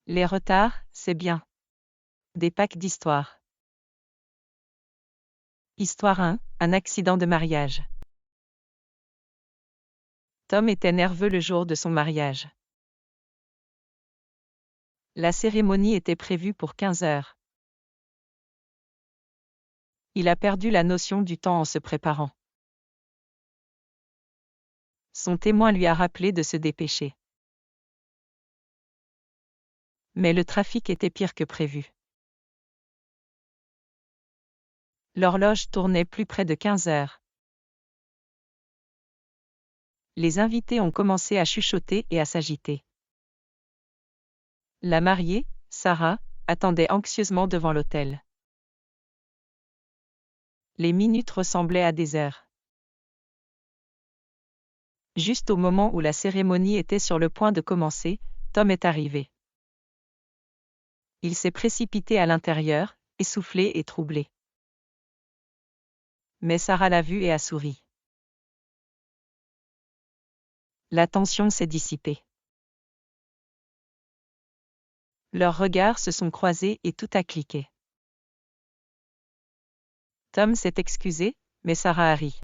Les retards, c'est bien. Des packs d'histoire. Histoire 1, un accident de mariage. Tom était nerveux le jour de son mariage. La cérémonie était prévue pour 15 heures. Il a perdu la notion du temps en se préparant. Son témoin lui a rappelé de se dépêcher. Mais le trafic était pire que prévu. L'horloge tournait plus près de 15 heures. Les invités ont commencé à chuchoter et à s'agiter. La mariée, Sarah, attendait anxieusement devant l'autel. Les minutes ressemblaient à des heures. Juste au moment où la cérémonie était sur le point de commencer, Tom est arrivé. Il s'est précipité à l'intérieur, essoufflé et troublé. Mais Sarah l'a vu et a souri. La tension s'est dissipée. Leurs regards se sont croisés et tout a cliqué. Tom s'est excusé, mais Sarah a ri.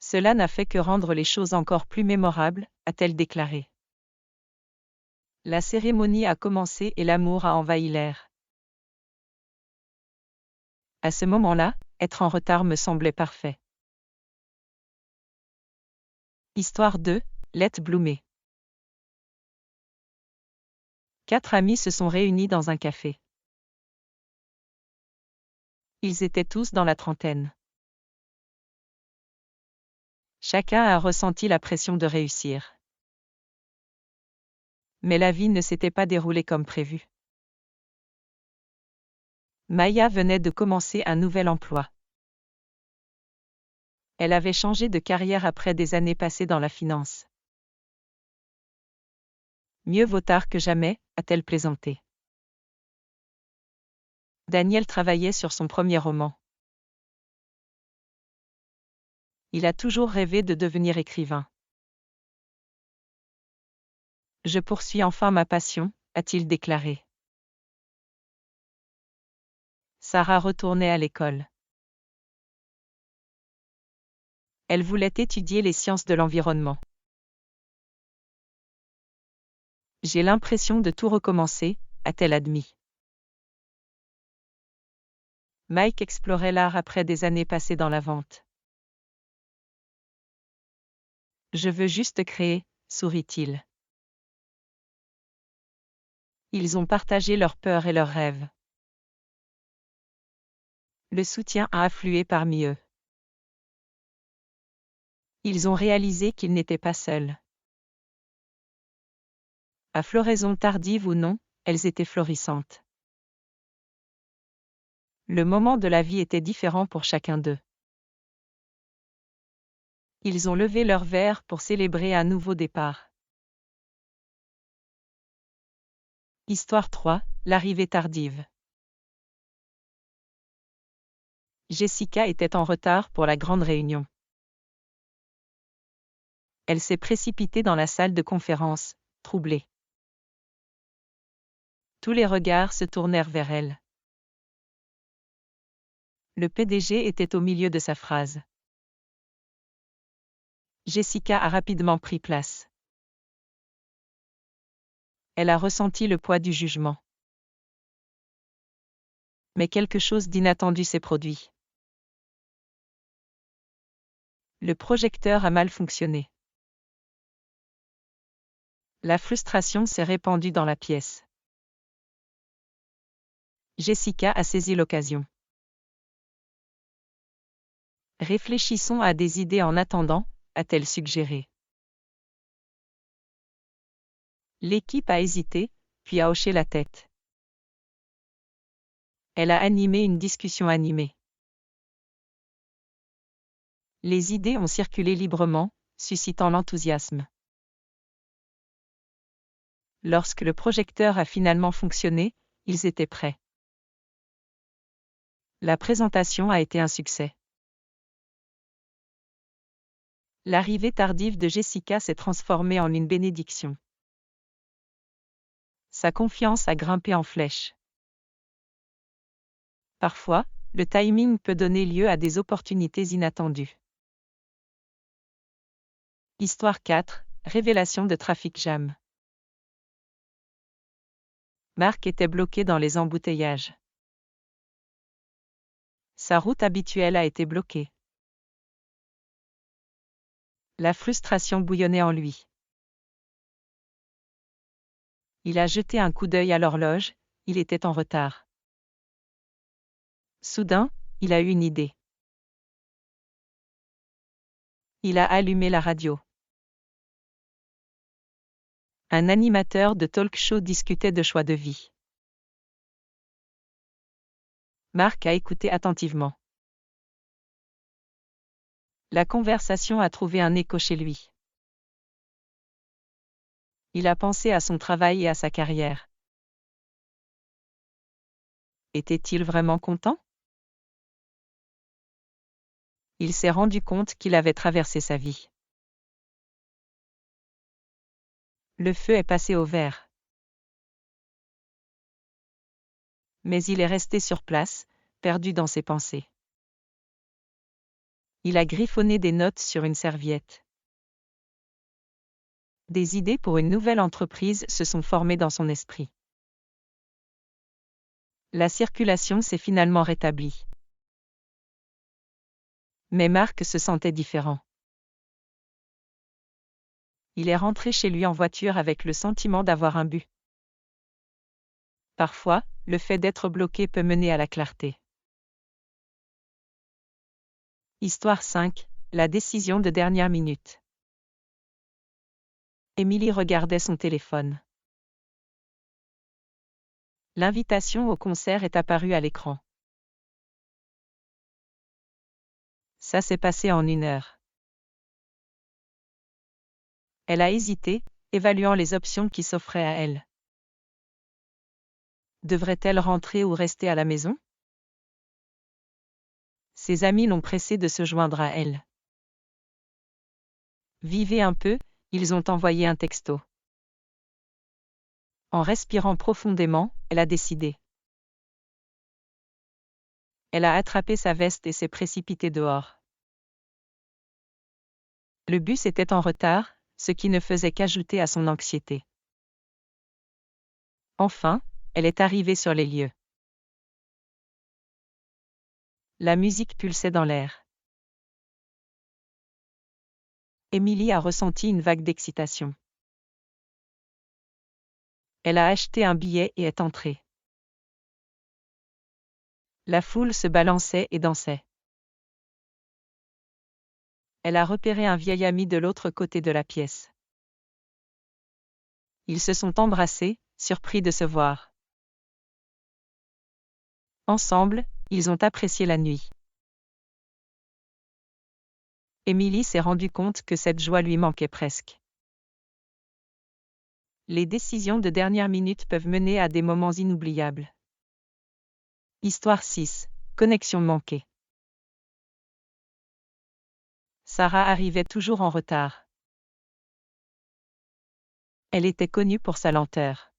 Cela n'a fait que rendre les choses encore plus mémorables, a-t-elle déclaré. La cérémonie a commencé et l'amour a envahi l'air. À ce moment-là, être en retard me semblait parfait. Histoire 2, Let bloomer. 4 amis se sont réunis dans un café. Ils étaient tous dans la trentaine. Chacun a ressenti la pression de réussir. Mais la vie ne s'était pas déroulée comme prévu. Maya venait de commencer un nouvel emploi. Elle avait changé de carrière après des années passées dans la finance. Mieux vaut tard que jamais, a-t-elle plaisanté. Daniel travaillait sur son premier roman. Il a toujours rêvé de devenir écrivain. Je poursuis enfin ma passion, a-t-il déclaré. Sarah retournait à l'école. Elle voulait étudier les sciences de l'environnement. J'ai l'impression de tout recommencer, a-t-elle admis. Mike explorait l'art après des années passées dans la vente. Je veux juste créer, sourit-il. Ils ont partagé leurs peurs et leurs rêves. Le soutien a afflué parmi eux. Ils ont réalisé qu'ils n'étaient pas seuls. À floraison tardive ou non, elles étaient florissantes. Le moment de la vie était différent pour chacun d'eux. Ils ont levé leur verre pour célébrer un nouveau départ. Histoire 3, l'arrivée tardive. Jessica était en retard pour la grande réunion. Elle s'est précipitée dans la salle de conférence, troublée. Tous les regards se tournèrent vers elle. Le PDG était au milieu de sa phrase. Jessica a rapidement pris place. Elle a ressenti le poids du jugement. Mais quelque chose d'inattendu s'est produit. Le projecteur a mal fonctionné. La frustration s'est répandue dans la pièce. Jessica a saisi l'occasion. Réfléchissons à des idées en attendant, a-t-elle suggéré. L'équipe a hésité, puis a hoché la tête. Elle a animé une discussion animée. Les idées ont circulé librement, suscitant l'enthousiasme. Lorsque le projecteur a finalement fonctionné, ils étaient prêts. La présentation a été un succès. L'arrivée tardive de Jessica s'est transformée en une bénédiction. Sa confiance a grimpé en flèche. Parfois, le timing peut donner lieu à des opportunités inattendues. Histoire 4, révélation de trafic jam. Marc était bloqué dans les embouteillages. Sa route habituelle a été bloquée. La frustration bouillonnait en lui. Il a jeté un coup d'œil à l'horloge, il était en retard. Soudain, il a eu une idée. Il a allumé la radio. Un animateur de talk-show discutait de choix de vie. Marc a écouté attentivement. La conversation a trouvé un écho chez lui. Il a pensé à son travail et à sa carrière. Était-il vraiment content? Il s'est rendu compte qu'il avait traversé sa vie. Le feu est passé au vert. Mais il est resté sur place, perdu dans ses pensées. Il a griffonné des notes sur une serviette. Des idées pour une nouvelle entreprise se sont formées dans son esprit. La circulation s'est finalement rétablie. Mais Marc se sentait différent. Il est rentré chez lui en voiture avec le sentiment d'avoir un but. Parfois, le fait d'être bloqué peut mener à la clarté. Histoire 5, la décision de dernière minute. Émilie regardait son téléphone. L'invitation au concert est apparue à l'écran. Ça s'est passé en 1 heure. Elle a hésité, évaluant les options qui s'offraient à elle. Devrait-elle rentrer ou rester à la maison? Ses amis l'ont pressée de se joindre à elle. Vivez un peu, ils ont envoyé un texto. En respirant profondément, elle a décidé. Elle a attrapé sa veste et s'est précipitée dehors. Le bus était en retard, ce qui ne faisait qu'ajouter à son anxiété. Enfin, elle est arrivée sur les lieux. La musique pulsait dans l'air. Émilie a ressenti une vague d'excitation. Elle a acheté un billet et est entrée. La foule se balançait et dansait. Elle a repéré un vieil ami de l'autre côté de la pièce. Ils se sont embrassés, surpris de se voir. Ensemble, ils ont apprécié la nuit. Émilie s'est rendue compte que cette joie lui manquait presque. Les décisions de dernière minute peuvent mener à des moments inoubliables. Histoire 6, connexion manquée. Sarah arrivait toujours en retard. Elle était connue pour sa lenteur.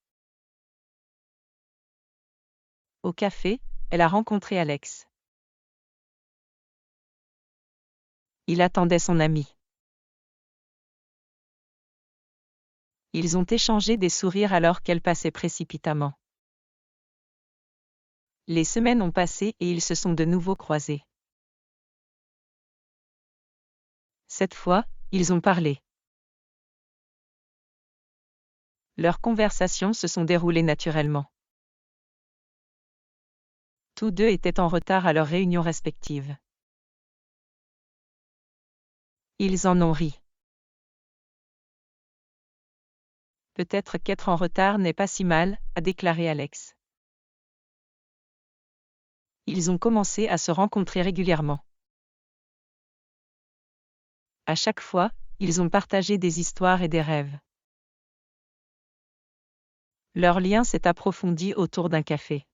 Au café, elle a rencontré Alex. Il attendait son ami. Ils ont échangé des sourires alors qu'elle passait précipitamment. Les semaines ont passé et ils se sont de nouveau croisés. Cette fois, ils ont parlé. Leurs conversations se sont déroulées naturellement. Tous deux étaient en retard à leurs réunions respectives. Ils en ont ri. Peut-être qu'être en retard n'est pas si mal, a déclaré Alex. Ils ont commencé à se rencontrer régulièrement. À chaque fois, ils ont partagé des histoires et des rêves. Leur lien s'est approfondi autour d'un café.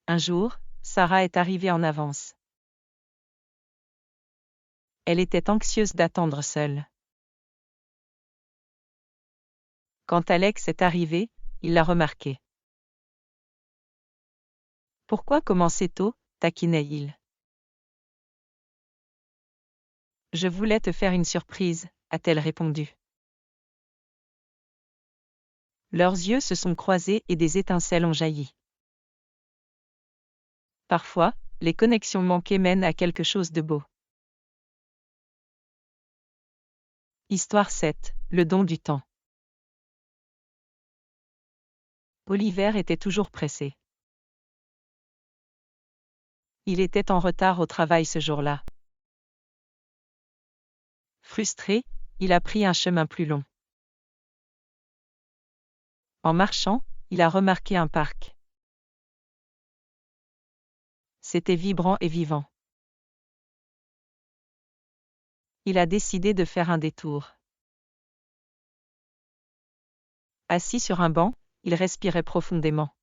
Un jour, Sarah est arrivée en avance. Elle était anxieuse d'attendre seule. Quand Alex est arrivé, il l'a remarqué. Pourquoi commencer tôt, taquinait-il. Je voulais te faire une surprise, a-t-elle répondu. Leurs yeux se sont croisés et des étincelles ont jailli. Parfois, les connexions manquées mènent à quelque chose de beau. Histoire 7, le don du temps. Oliver était toujours pressé. Il était en retard au travail ce jour-là. Frustré, il a pris un chemin plus long. En marchant, il a remarqué un parc. C'était vibrant et vivant. Il a décidé de faire un détour. Assis sur un banc, il respirait profondément.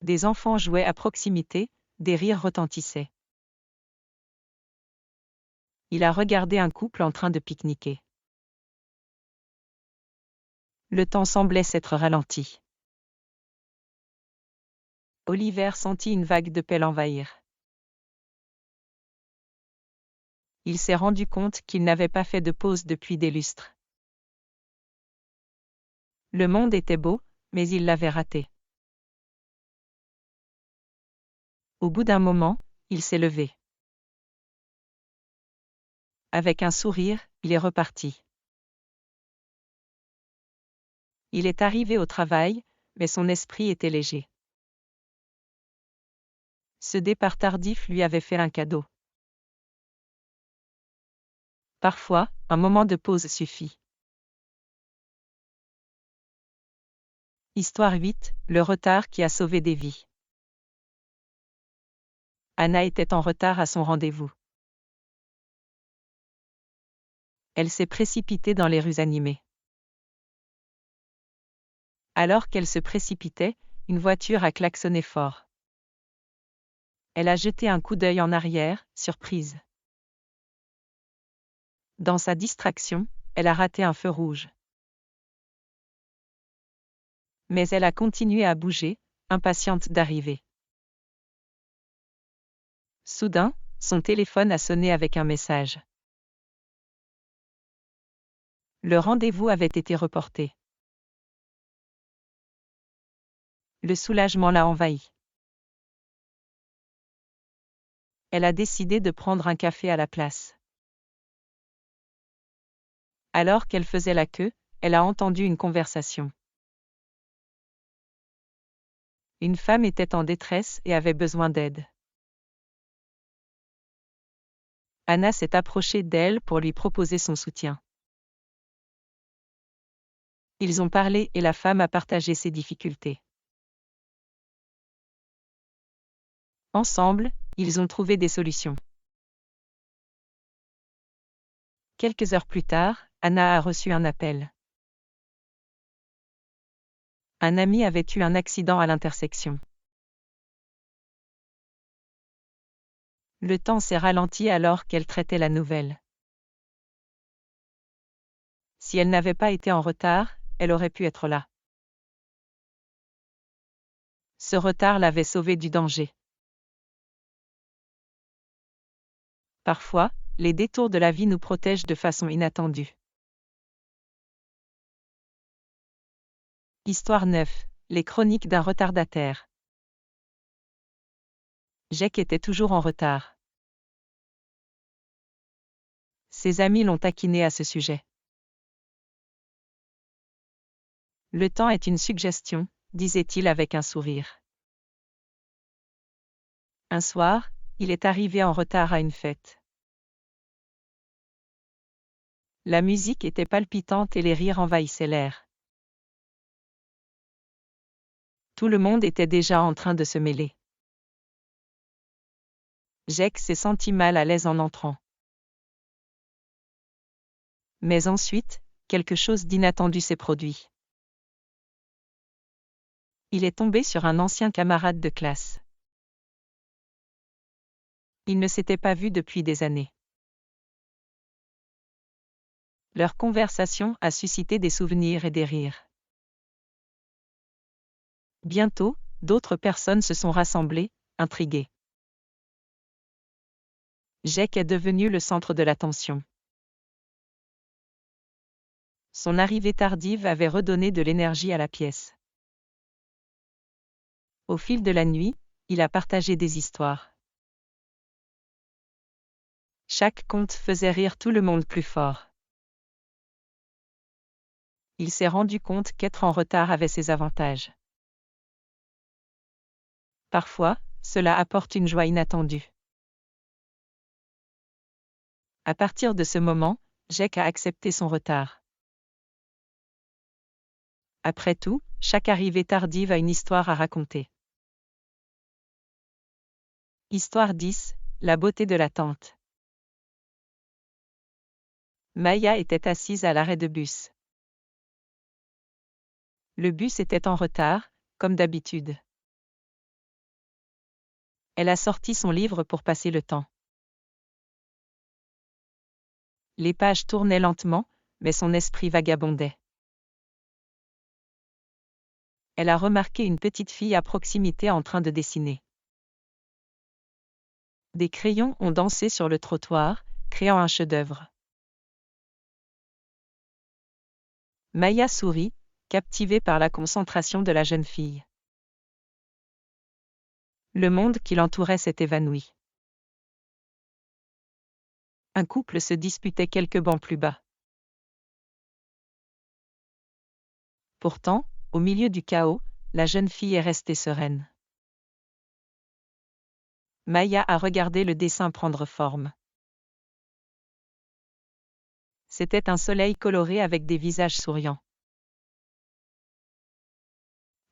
Des enfants jouaient à proximité, des rires retentissaient. Il a regardé un couple en train de pique-niquer. Le temps semblait s'être ralenti. Oliver sentit une vague de paix l'envahir. Il s'est rendu compte qu'il n'avait pas fait de pause depuis des lustres. Le monde était beau, mais il l'avait raté. Au bout d'un moment, il s'est levé. Avec un sourire, il est reparti. Il est arrivé au travail, mais son esprit était léger. Ce départ tardif lui avait fait un cadeau. Parfois, un moment de pause suffit. Histoire 8, le retard qui a sauvé des vies. Anna était en retard à son rendez-vous. Elle s'est précipitée dans les rues animées. Alors qu'elle se précipitait, une voiture a klaxonné fort. Elle a jeté un coup d'œil en arrière, surprise. Dans sa distraction, elle a raté un feu rouge. Mais elle a continué à bouger, impatiente d'arriver. Soudain, son téléphone a sonné avec un message. Le rendez-vous avait été reporté. Le soulagement l'a envahi. Elle a décidé de prendre un café à la place. Alors qu'elle faisait la queue, elle a entendu une conversation. Une femme était en détresse et avait besoin d'aide. Anna s'est approchée d'elle pour lui proposer son soutien. Ils ont parlé et la femme a partagé ses difficultés. Ensemble, ils ont trouvé des solutions. Quelques heures plus tard, Anna a reçu un appel. Un ami avait eu un accident à l'intersection. Le temps s'est ralenti alors qu'elle traitait la nouvelle. Si elle n'avait pas été en retard, elle aurait pu être là. Ce retard l'avait sauvée du danger. Parfois, les détours de la vie nous protègent de façon inattendue. Histoire 9, les chroniques d'un retardataire. Jake était toujours en retard. Ses amis l'ont taquiné à ce sujet. Le temps est une suggestion, disait-il avec un sourire. Un soir, il est arrivé en retard à une fête. La musique était palpitante et les rires envahissaient l'air. Tout le monde était déjà en train de se mêler. Jake s'est senti mal à l'aise en entrant. Mais ensuite, quelque chose d'inattendu s'est produit. Il est tombé sur un ancien camarade de classe. Ils ne s'étaient pas vus depuis des années. Leur conversation a suscité des souvenirs et des rires. Bientôt, d'autres personnes se sont rassemblées, intriguées. Jake est devenu le centre de l'attention. Son arrivée tardive avait redonné de l'énergie à la pièce. Au fil de la nuit, il a partagé des histoires. Chaque conte faisait rire tout le monde plus fort. Il s'est rendu compte qu'être en retard avait ses avantages. Parfois, cela apporte une joie inattendue. À partir de ce moment, Jake a accepté son retard. Après tout, chaque arrivée tardive a une histoire à raconter. Histoire 10, la beauté de l'attente. Maya était assise à l'arrêt de bus. Le bus était en retard, comme d'habitude. Elle a sorti son livre pour passer le temps. Les pages tournaient lentement, mais son esprit vagabondait. Elle a remarqué une petite fille à proximité en train de dessiner. Des crayons ont dansé sur le trottoir, créant un chef-d'œuvre. Maya sourit, captivée par la concentration de la jeune fille. Le monde qui l'entourait s'est évanoui. Un couple se disputait quelques bancs plus bas. Pourtant, au milieu du chaos, la jeune fille est restée sereine. Maya a regardé le dessin prendre forme. C'était un soleil coloré avec des visages souriants.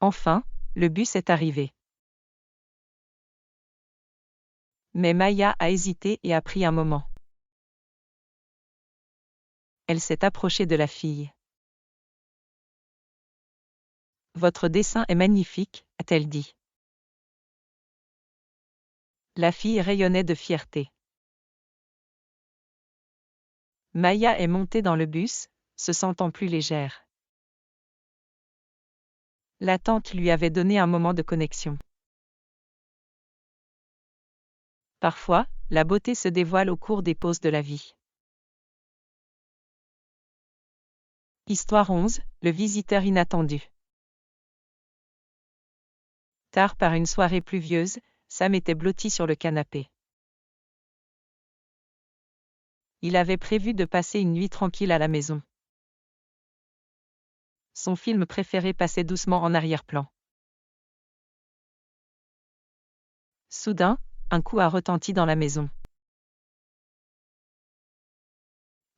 Enfin, le bus est arrivé. Mais Maya a hésité et a pris un moment. Elle s'est approchée de la fille. « Votre dessin est magnifique », a-t-elle dit. La fille rayonnait de fierté. Maya est montée dans le bus, se sentant plus légère. L'attente lui avait donné un moment de connexion. Parfois, la beauté se dévoile au cours des pauses de la vie. Histoire 11, le visiteur inattendu. Tard par une soirée pluvieuse, Sam était blotti sur le canapé. Il avait prévu de passer une nuit tranquille à la maison. Son film préféré passait doucement en arrière-plan. Soudain, un coup a retenti dans la maison.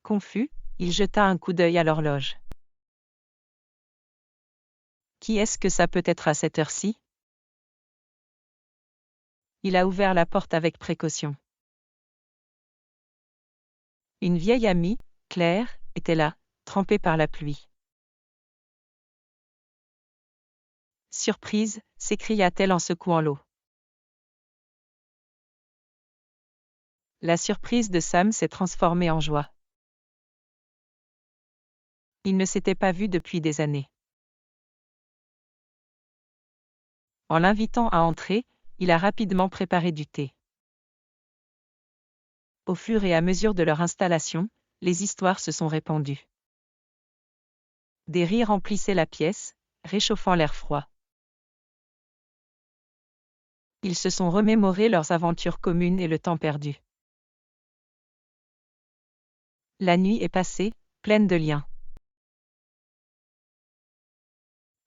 Confus, il jeta un coup d'œil à l'horloge. Qui est-ce que ça peut être à cette heure-ci ? Il a ouvert la porte avec précaution. Une vieille amie, Claire, était là, trempée par la pluie. Surprise, s'écria-t-elle en secouant l'eau. La surprise de Sam s'est transformée en joie. Il ne s'était pas vu depuis des années. En l'invitant à entrer, il a rapidement préparé du thé. Au fur et à mesure de leur installation, les histoires se sont répandues. Des rires remplissaient la pièce, réchauffant l'air froid. Ils se sont remémorés leurs aventures communes et le temps perdu. La nuit est passée, pleine de liens.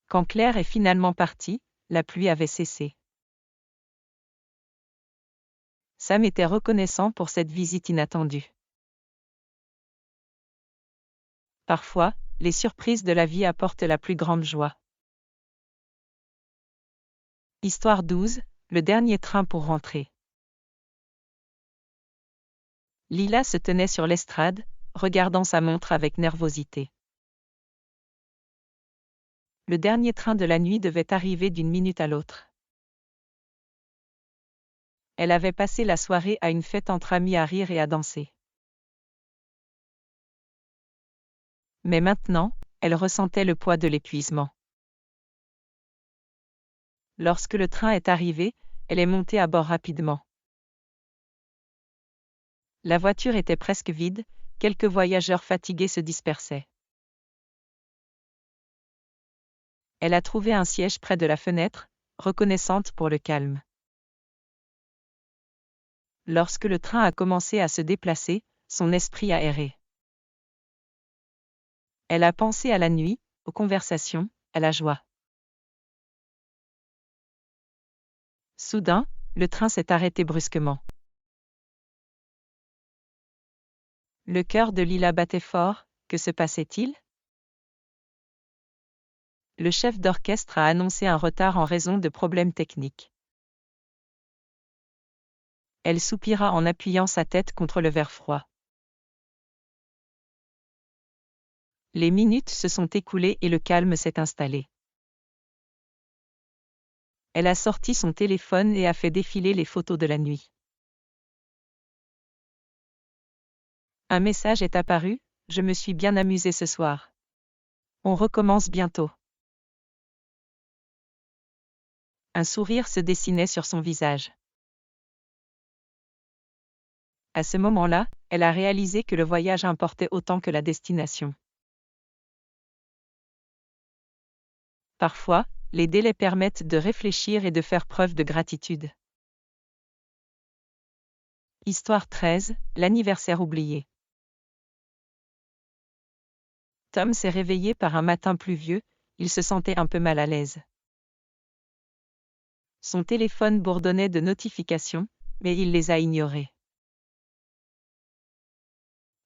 Quand Claire est finalement partie, la pluie avait cessé. Sam était reconnaissant pour cette visite inattendue. Parfois, les surprises de la vie apportent la plus grande joie. Histoire 12, le dernier train pour rentrer. Lila se tenait sur l'estrade, regardant sa montre avec nervosité. Le dernier train de la nuit devait arriver d'une minute à l'autre. Elle avait passé la soirée à une fête entre amis à rire et à danser. Mais maintenant, elle ressentait le poids de l'épuisement. Lorsque le train est arrivé, elle est montée à bord rapidement. La voiture était presque vide, quelques voyageurs fatigués se dispersaient. Elle a trouvé un siège près de la fenêtre, reconnaissante pour le calme. Lorsque le train a commencé à se déplacer, son esprit a erré. Elle a pensé à la nuit, aux conversations, à la joie. Soudain, le train s'est arrêté brusquement. Le cœur de Lila battait fort, que se passait-il? Le chef d'orchestre a annoncé un retard en raison de problèmes techniques. Elle soupira en appuyant sa tête contre le verre froid. Les minutes se sont écoulées et le calme s'est installé. Elle a sorti son téléphone et a fait défiler les photos de la nuit. Un message est apparu, « Je me suis bien amusée ce soir. On recommence bientôt. » Un sourire se dessinait sur son visage. À ce moment-là, elle a réalisé que le voyage importait autant que la destination. Parfois, les délais permettent de réfléchir et de faire preuve de gratitude. Histoire 13, l'anniversaire oublié. Tom s'est réveillé par un matin pluvieux, il se sentait un peu mal à l'aise. Son téléphone bourdonnait de notifications, mais il les a ignorées.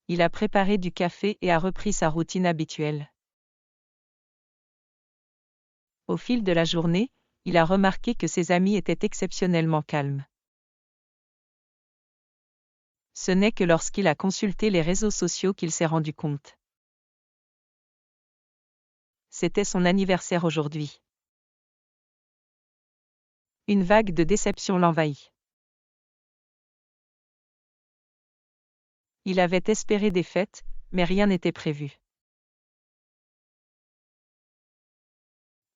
Il a préparé du café et a repris sa routine habituelle. Au fil de la journée, il a remarqué que ses amis étaient exceptionnellement calmes. Ce n'est que lorsqu'il a consulté les réseaux sociaux qu'il s'est rendu compte. C'était son anniversaire aujourd'hui. Une vague de déception l'envahit. Il avait espéré des fêtes, mais rien n'était prévu.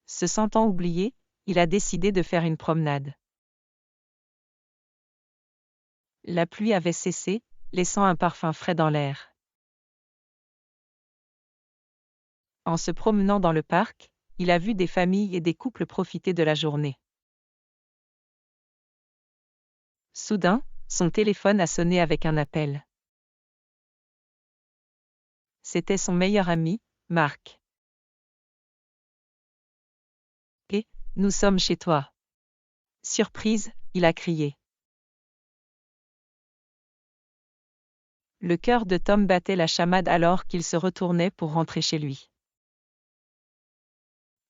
Se sentant oublié, il a décidé de faire une promenade. La pluie avait cessé, laissant un parfum frais dans l'air. En se promenant dans le parc, il a vu des familles et des couples profiter de la journée. Soudain, son téléphone a sonné avec un appel. C'était son meilleur ami, Marc. « Et, nous sommes chez toi. » Surprise, il a crié. Le cœur de Tom battait la chamade alors qu'il se retournait pour rentrer chez lui.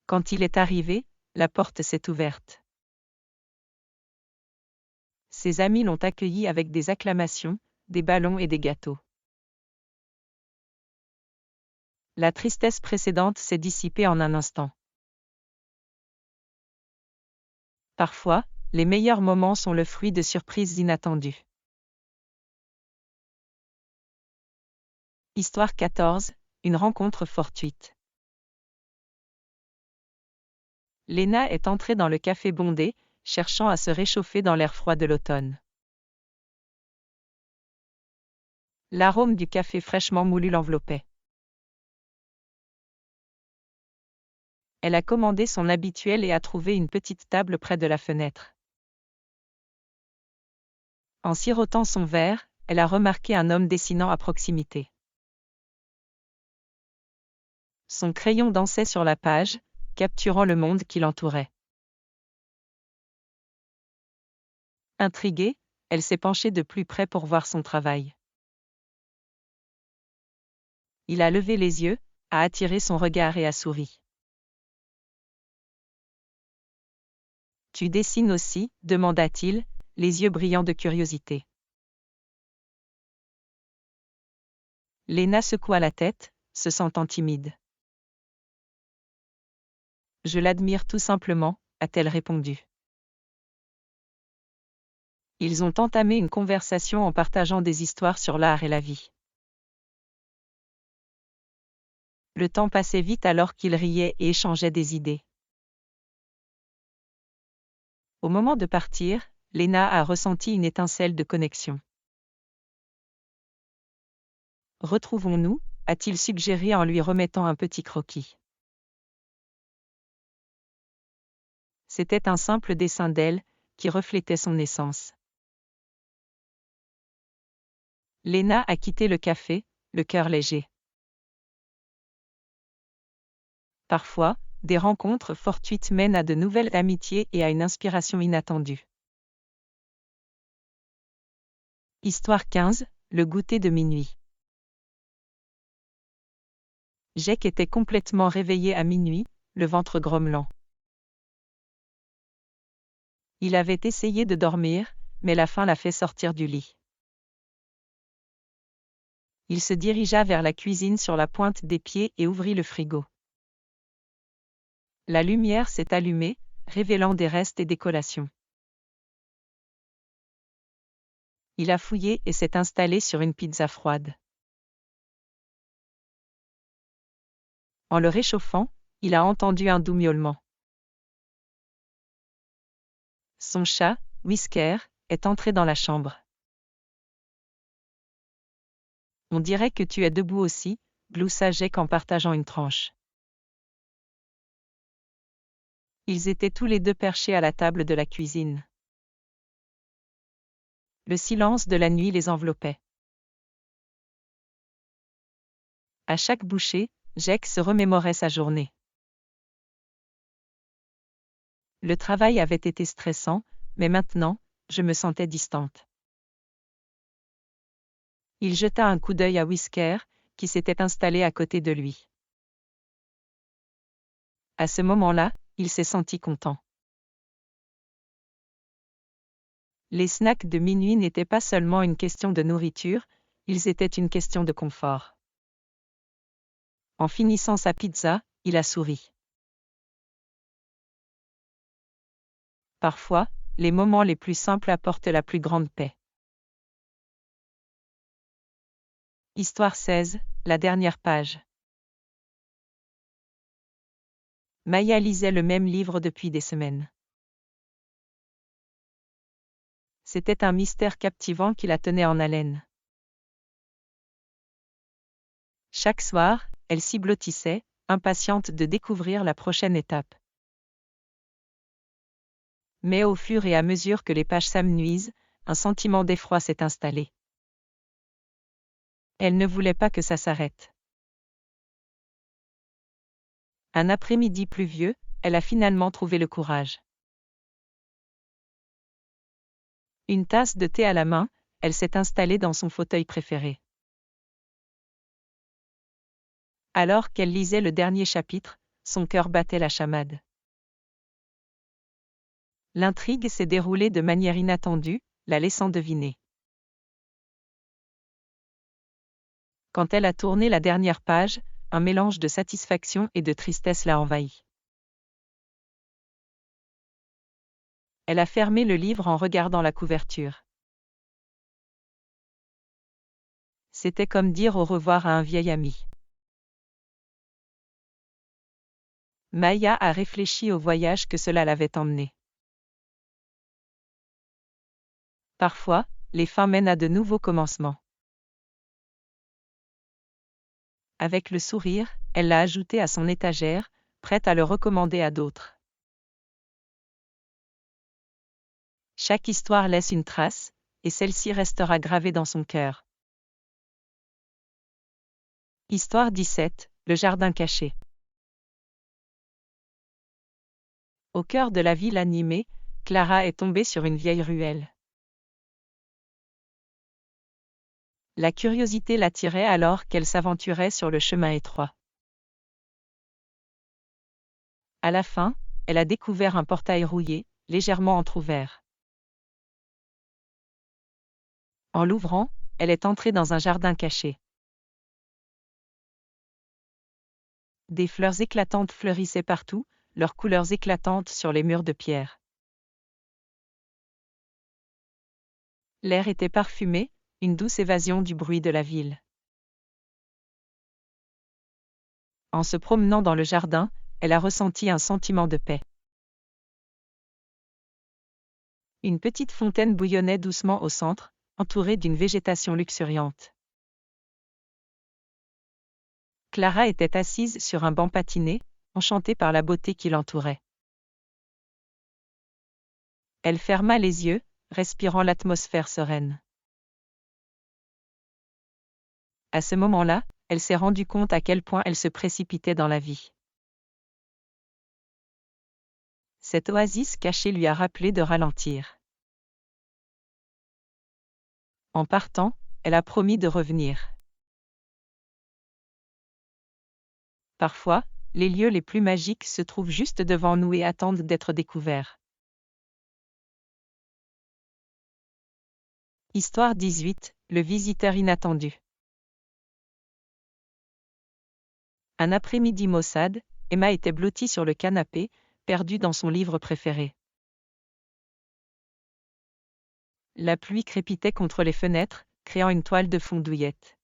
Quand il est arrivé, la porte s'est ouverte. Ses amis l'ont accueilli avec des acclamations, des ballons et des gâteaux. La tristesse précédente s'est dissipée en un instant. Parfois, les meilleurs moments sont le fruit de surprises inattendues. Histoire 14, une rencontre fortuite. Lena est entrée dans le café bondé, cherchant à se réchauffer dans l'air froid de l'automne. L'arôme du café fraîchement moulu l'enveloppait. Elle a commandé son habituel et a trouvé une petite table près de la fenêtre. En sirotant son verre, elle a remarqué un homme dessinant à proximité. Son crayon dansait sur la page, capturant le monde qui l'entourait. Intriguée, elle s'est penchée de plus près pour voir son travail. Il a levé les yeux, a attiré son regard et a souri. « Tu dessines aussi ?» demanda-t-il, les yeux brillants de curiosité. Lena secoua la tête, se sentant timide. « Je l'admire tout simplement », a-t-elle répondu. Ils ont entamé une conversation en partageant des histoires sur l'art et la vie. Le temps passait vite alors qu'ils riaient et échangeaient des idées. Au moment de partir, Lena a ressenti une étincelle de connexion. « Retrouvons-nous » a-t-il suggéré en lui remettant un petit croquis. C'était un simple dessin d'elle, qui reflétait son essence. Lena a quitté le café, le cœur léger. Parfois, des rencontres fortuites mènent à de nouvelles amitiés et à une inspiration inattendue. Histoire 15, le goûter de minuit. Jake était complètement réveillé à minuit, le ventre grommelant. Il avait essayé de dormir, mais la faim l'a fait sortir du lit. Il se dirigea vers la cuisine sur la pointe des pieds et ouvrit le frigo. La lumière s'est allumée, révélant des restes et des collations. Il a fouillé et s'est installé sur une pizza froide. En le réchauffant, il a entendu un doux miaulement. Son chat, Whisker, est entré dans la chambre. « On dirait que tu es debout aussi », gloussa Jake en partageant une tranche. Ils étaient tous les deux perchés à la table de la cuisine. Le silence de la nuit les enveloppait. À chaque bouchée, Jake se remémorait sa journée. Le travail avait été stressant, mais maintenant, je me sentais distante. Il jeta un coup d'œil à Whisker, qui s'était installé à côté de lui. À ce moment-là, il s'est senti content. Les snacks de minuit n'étaient pas seulement une question de nourriture, ils étaient une question de confort. En finissant sa pizza, il a souri. Parfois, les moments les plus simples apportent la plus grande paix. Histoire 16, la dernière page. Maya lisait le même livre depuis des semaines. C'était un mystère captivant qui la tenait en haleine. Chaque soir, elle s'y blottissait, impatiente de découvrir la prochaine étape. Mais au fur et à mesure que les pages s'amenuisent, un sentiment d'effroi s'est installé. Elle ne voulait pas que ça s'arrête. Un après-midi pluvieux, elle a finalement trouvé le courage. Une tasse de thé à la main, elle s'est installée dans son fauteuil préféré. Alors qu'elle lisait le dernier chapitre, son cœur battait la chamade. L'intrigue s'est déroulée de manière inattendue, la laissant deviner. Quand elle a tourné la dernière page, un mélange de satisfaction et de tristesse l'a envahie. Elle a fermé le livre en regardant la couverture. C'était comme dire au revoir à un vieil ami. Maya a réfléchi au voyage que cela l'avait emmené. Parfois, les fins mènent à de nouveaux commencements. Avec le sourire, elle l'a ajouté à son étagère, prête à le recommander à d'autres. Chaque histoire laisse une trace, et celle-ci restera gravée dans son cœur. Histoire 17, le jardin caché. Au cœur de la ville animée, Clara est tombée sur une vieille ruelle. La curiosité l'attirait alors qu'elle s'aventurait sur le chemin étroit. À la fin, elle a découvert un portail rouillé, légèrement entrouvert. En l'ouvrant, elle est entrée dans un jardin caché. Des fleurs éclatantes fleurissaient partout, leurs couleurs éclatantes sur les murs de pierre. L'air était parfumé, une douce évasion du bruit de la ville. En se promenant dans le jardin, elle a ressenti un sentiment de paix. Une petite fontaine bouillonnait doucement au centre, entourée d'une végétation luxuriante. Clara était assise sur un banc patiné, enchantée par la beauté qui l'entourait. Elle ferma les yeux, respirant l'atmosphère sereine. À ce moment-là, elle s'est rendue compte à quel point elle se précipitait dans la vie. Cette oasis cachée lui a rappelé de ralentir. En partant, elle a promis de revenir. Parfois, les lieux les plus magiques se trouvent juste devant nous et attendent d'être découverts. Histoire 18, le visiteur inattendu. Un après-midi maussade, Emma était blottie sur le canapé, perdue dans son livre préféré. La pluie crépitait contre les fenêtres, créant une toile de fond douillette.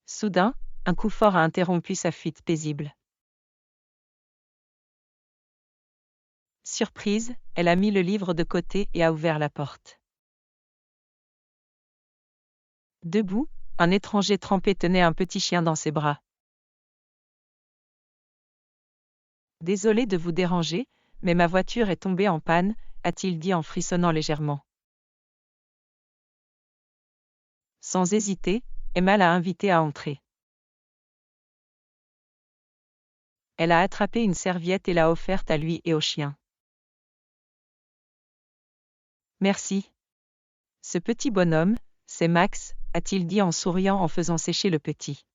Soudain, un coup fort a interrompu sa fuite paisible. Surprise, elle a mis le livre de côté et a ouvert la porte. Debout, un étranger trempé tenait un petit chien dans ses bras. « Désolé de vous déranger, mais ma voiture est tombée en panne », a-t-il dit en frissonnant légèrement. Sans hésiter, Emma l'a invité à entrer. Elle a attrapé une serviette et l'a offerte à lui et au chien. « Merci. Ce petit bonhomme, c'est Max », a-t-il dit en souriant en faisant sécher le petit.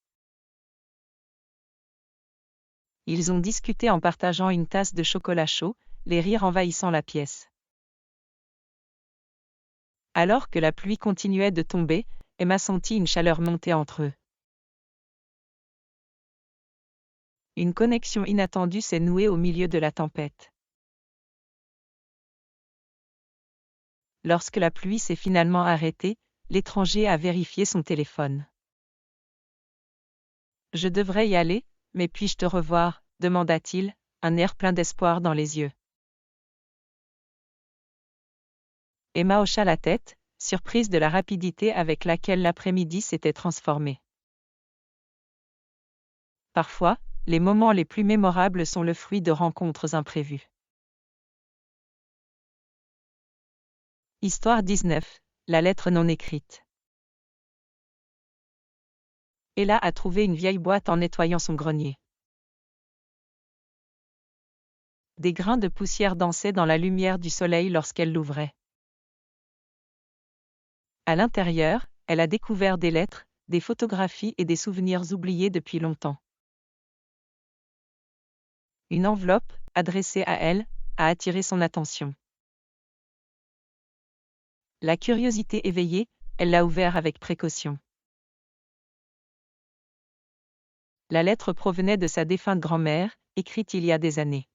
Ils ont discuté en partageant une tasse de chocolat chaud, les rires envahissant la pièce. Alors que la pluie continuait de tomber, Emma sentit une chaleur monter entre eux. Une connexion inattendue s'est nouée au milieu de la tempête. Lorsque la pluie s'est finalement arrêtée, l'étranger a vérifié son téléphone. « Je devrais y aller, mais puis-je te revoir ?» demanda-t-il, un air plein d'espoir dans les yeux. Emma hocha la tête, surprise de la rapidité avec laquelle l'après-midi s'était transformé. Parfois, les moments les plus mémorables sont le fruit de rencontres imprévues. Histoire 19, la lettre non écrite. Ella a trouvé une vieille boîte en nettoyant son grenier. Des grains de poussière dansaient dans la lumière du soleil lorsqu'elle l'ouvrait. À l'intérieur, elle a découvert des lettres, des photographies et des souvenirs oubliés depuis longtemps. Une enveloppe, adressée à elle, a attiré son attention. La curiosité éveillée, elle l'a ouvert avec précaution. La lettre provenait de sa défunte grand-mère, écrite il y a des années.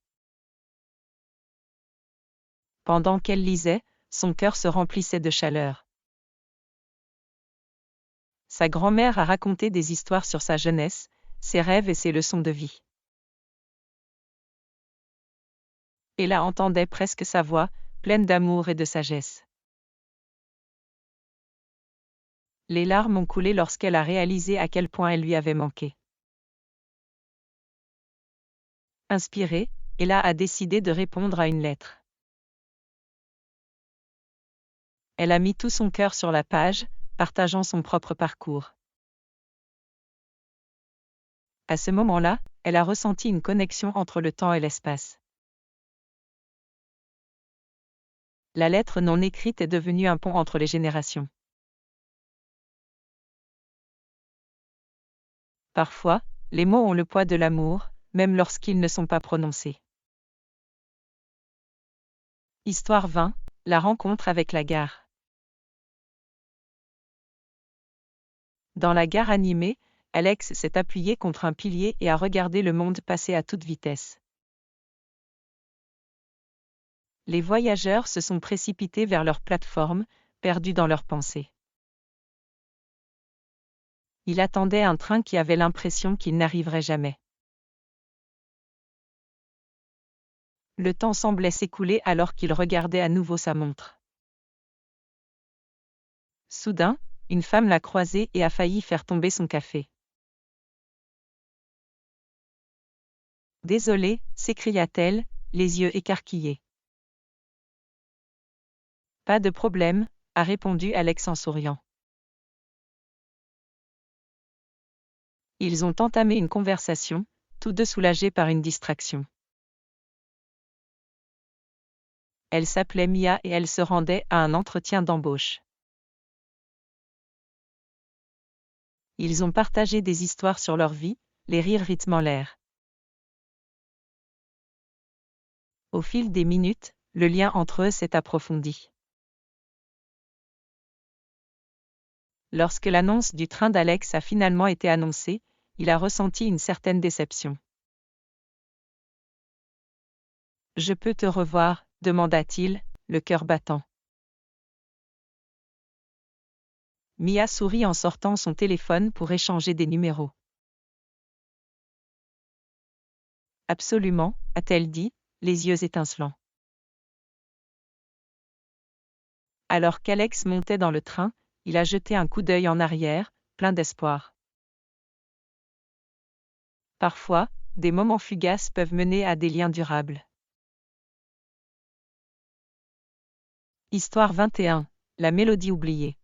Pendant qu'elle lisait, son cœur se remplissait de chaleur. Sa grand-mère a raconté des histoires sur sa jeunesse, ses rêves et ses leçons de vie. Ella entendait presque sa voix, pleine d'amour et de sagesse. Les larmes ont coulé lorsqu'elle a réalisé à quel point elle lui avait manqué. Inspirée, Ella a décidé de répondre à une lettre. Elle a mis tout son cœur sur la page, partageant son propre parcours. À ce moment-là, elle a ressenti une connexion entre le temps et l'espace. La lettre non écrite est devenue un pont entre les générations. Parfois, les mots ont le poids de l'amour, même lorsqu'ils ne sont pas prononcés. Histoire 20, la rencontre avec la gare. Dans la gare animée, Alex s'est appuyé contre un pilier et a regardé le monde passer à toute vitesse. Les voyageurs se sont précipités vers leur plateforme, perdus dans leurs pensées. Il attendait un train qui avait l'impression qu'il n'arriverait jamais. Le temps semblait s'écouler alors qu'il regardait à nouveau sa montre. Soudain, une femme l'a croisé et a failli faire tomber son café. « Désolée » s'écria-t-elle, les yeux écarquillés. « Pas de problème » a répondu Alex en souriant. Ils ont entamé une conversation, tous deux soulagés par une distraction. Elle s'appelait Mia et elle se rendait à un entretien d'embauche. Ils ont partagé des histoires sur leur vie, les rires rythmant l'air. Au fil des minutes, le lien entre eux s'est approfondi. Lorsque l'annonce du train d'Alex a finalement été annoncée, il a ressenti une certaine déception. « Je peux te revoir » demanda-t-il, le cœur battant. Mia sourit en sortant son téléphone pour échanger des numéros. « Absolument » a-t-elle dit, les yeux étincelants. Alors qu'Alex montait dans le train, il a jeté un coup d'œil en arrière, plein d'espoir. Parfois, des moments fugaces peuvent mener à des liens durables. Histoire 21. La mélodie oubliée.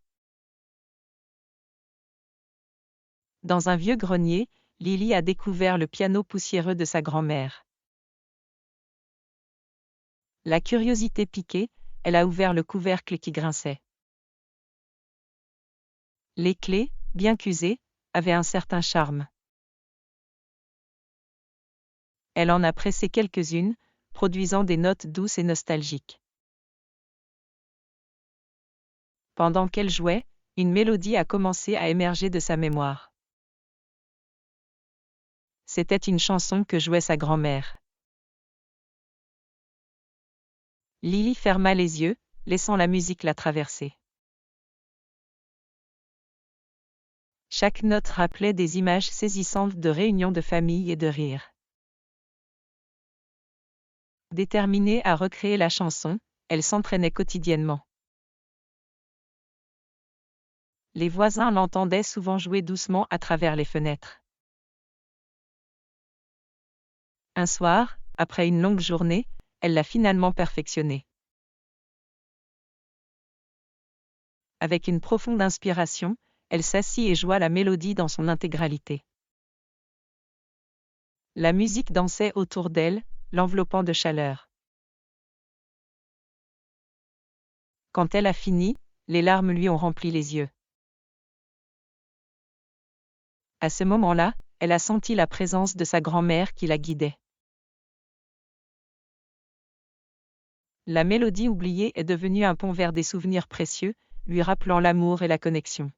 Dans un vieux grenier, Lily a découvert le piano poussiéreux de sa grand-mère. La curiosité piquée, elle a ouvert le couvercle qui grinçait. Les clés, bien qu'usées, avaient un certain charme. Elle en a pressé quelques-unes, produisant des notes douces et nostalgiques. Pendant qu'elle jouait, une mélodie a commencé à émerger de sa mémoire. C'était une chanson que jouait sa grand-mère. Lily ferma les yeux, laissant la musique la traverser. Chaque note rappelait des images saisissantes de réunions de famille et de rires. Déterminée à recréer la chanson, elle s'entraînait quotidiennement. Les voisins l'entendaient souvent jouer doucement à travers les fenêtres. Un soir, après une longue journée, elle l'a finalement perfectionnée. Avec une profonde inspiration, elle s'assit et joua la mélodie dans son intégralité. La musique dansait autour d'elle, l'enveloppant de chaleur. Quand elle a fini, les larmes lui ont rempli les yeux. À ce moment-là, elle a senti la présence de sa grand-mère qui la guidait. La mélodie oubliée est devenue un pont vers des souvenirs précieux, lui rappelant l'amour et la connexion.